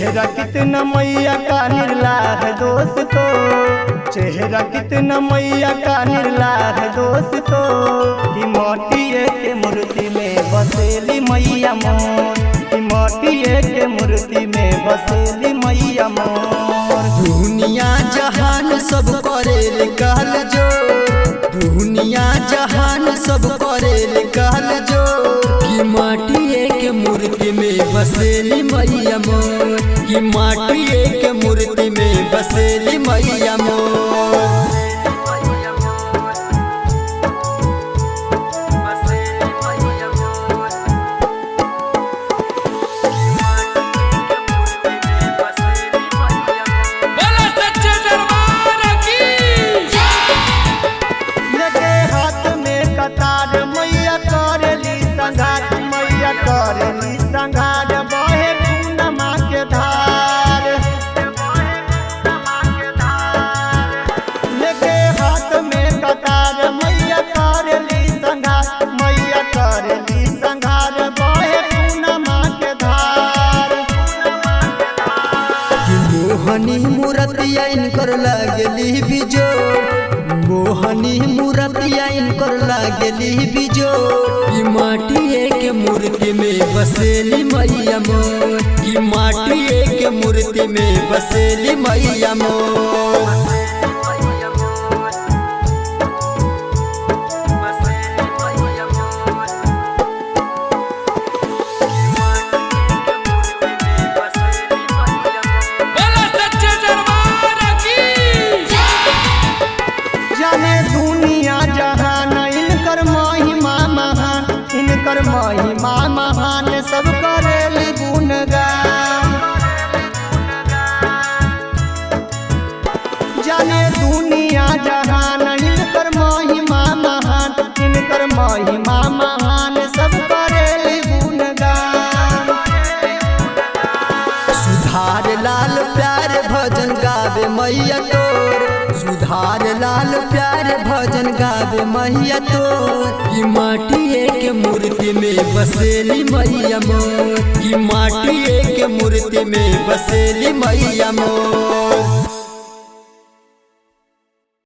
चेहरा कितना मैया का निर्ला है दोस्तों, चेहरा कितना मैया का निर्ला है दोस्तों, कि माटिए के मूर्ति में बसेली मैया मोर, कि माटिए के मूर्ति में बसेली मैया मोर। दुनिया जहान सब करे कहल जो, दुनिया जहान सब करे कहल जो, कि माटिए के मूर्ति में बसेली मैया मोर, कि माटिए के मूर्ति में बसेली मैया मोर। मैया करेली संघार, मैया करेली संघार, बहे पूनमा के धार, लेके हाथ में कतार, मैया करेली संघार, मैया करेली संघार, बहे पूनमा के धार। मोहनी मूर्तिया इनकर लागली बिजोर, मोहनी मूर्तिया इनकर लागली बिजोर, कि माटिए के मूर्ति में बसेली मैया मोर, कि माटिए के मूर्ति में बसेली मैया मोर। दुनिया जहान इनकर महिमा महान, इनकर महिमा महान, सब करेली गुणगान। जाने दुनिया जहान इनकर महिमा महान, इनकर महिमा महान, सब करेली गुणगान। सुधार लाल प्यार भजन गावे मैया तोर, सुधार लाल प्यार भजन गावे मैया तोर, कि माटिए के मूर्ति में बसेली मैया मोर, कि माटिए के मूर्ति में बसेली मैया मोर।